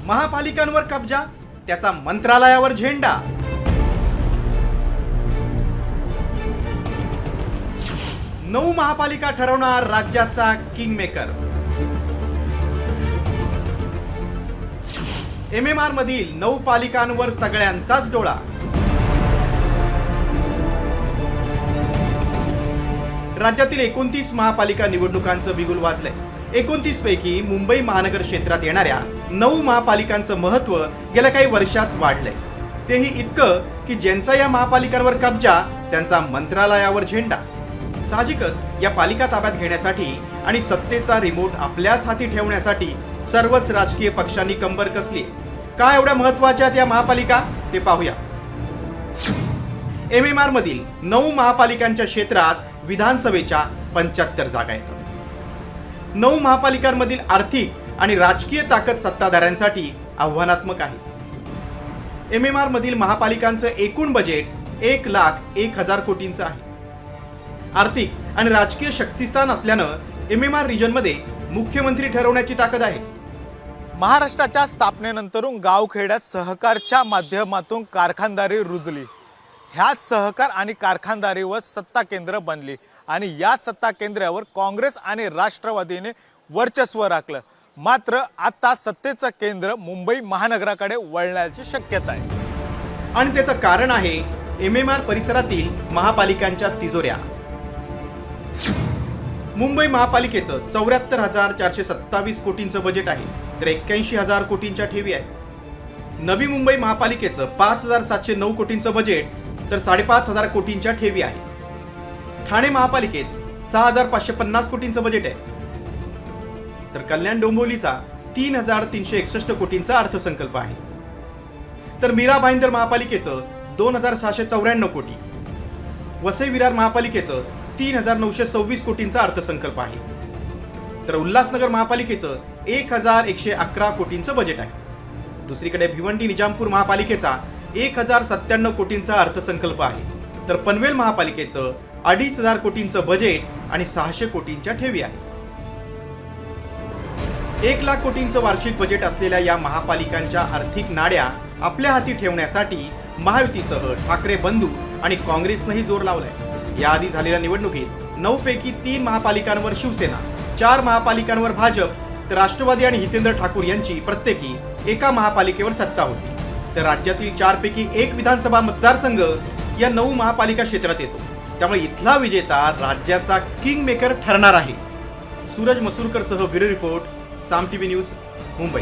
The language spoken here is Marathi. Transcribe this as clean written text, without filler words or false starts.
महापालिकांवर कब्जा, त्याचा मंत्रालयावर झेंडा। नऊ महापालिका ठरवणार राज्याचा किंगमेकर। MMR मधील 9 पालिकांवर सगळ्यांचाच डोळा। राज्यातील 29 महापालिका निवडणुकांचं बिगुल वाजलंय। 29 पैकी मुंबई महानगर क्षेत्रात येणाऱ्या 9 महापालिकांचं महत्त्व गेल्या काही वर्षात वाढलंय। तेही इतकं की ज्यांचा या महापालिकांवर कब्जा त्यांचा मंत्रालयावर झेंडा। साहजिकच या पालिका ताब्यात घेण्यासाठी आणि सत्तेचा रिमोट आपल्याच हाती ठेवण्यासाठी सर्वच राजकीय पक्षांनी कंबर कसली। काय एवढ्या महत्त्वाच्या या महापालिका ते पाहूया। MMR मधील 9 महापालिकांच्या क्षेत्रात विधानसभेच्या 75 जागा येतात। 9 महापालिकांमधील आर्थिक आणि राजकीय ताकद सत्ताधाऱ्यांसाठी आव्हानात्मक आहे। MMR मधील महापालिकांचं एकूण बजेट 1,01,000 कोटींचं आहे। आर्थिक आणि राजकीय शक्तिस्थान असल्यानं MMR रिजनमध्ये मुख्यमंत्री ठरवण्याची ताकद आहे। महाराष्ट्राच्या स्थापनेनंतरून गावखेड्यात सहकारच्या माध्यमातून कारखानदारी रुजली। ह्याच सहकार आणि कारखानदारीवर सत्ता केंद्र बनली आणि या सत्ता केंद्रावर काँग्रेस आणि राष्ट्रवादीने वर्चस्व राखलं। मात्र आता सत्तेचं केंद्र मुंबई महानगराकडे वळण्याची शक्यता आहे आणि त्याचं कारण आहे MMR परिसरातील महापालिकांच्या तिजोऱ्या। मुंबई महापालिकेचं 74,427 कोटींचं बजेट आहे, तर 81,000 कोटींच्या ठेवी आहे। नवी मुंबई महापालिकेचं 5,709 कोटींचं बजेट, तर 5,500 कोटींच्या ठेवी आहे। ठाणे महापालिकेत 6,550 कोटींचं बजेट आहे, तर कल्याण डोंबिवलीचा 3,361 कोटींचा अर्थसंकल्प आहे। तर मीरा भाईंदर महापालिकेचं 2,694 कोटी, वसई विरार महापालिकेचं 3,926 कोटींचा अर्थसंकल्प आहे। तर उल्हासनगर महापालिकेचं 1,111 कोटींचं बजेट आहे। दुसरीकडे भिवंडी निजामपूर महापालिकेचा 1,097 कोटींचा अर्थसंकल्प आहे, तर पनवेल महापालिकेचं 2,500 कोटींचं बजेट आणि 600 कोटींच्या ठेवी आहे। 1,00,000 कोटींचं वार्षिक बजेट असलेल्या या महापालिकांच्या आर्थिक नाड्या आपल्या हाती ठेवण्यासाठी महायुतीसह ठाकरे बंधू आणि काँग्रेसनंही जोर लावलाय। याआधी झालेल्या निवडणुकीत 9 पैकी 3 महापालिकांवर शिवसेना, 4 महापालिकांवर भाजप, तर राष्ट्रवादी आणि हितेंद्र ठाकूर यांची प्रत्येकी एका महापालिकेवर सत्ता होती। तर राज्यातील 4 पैकी 1 विधानसभा मतदारसंघ या 9 महापालिका क्षेत्रात येतो। त्यामुळे इथला विजेता राज्याचा किंग मेकर ठरणार आहे। सूरज मसूरकर सह ब्युरो रिपोर्ट, साम TV न्यूज, मुंबई।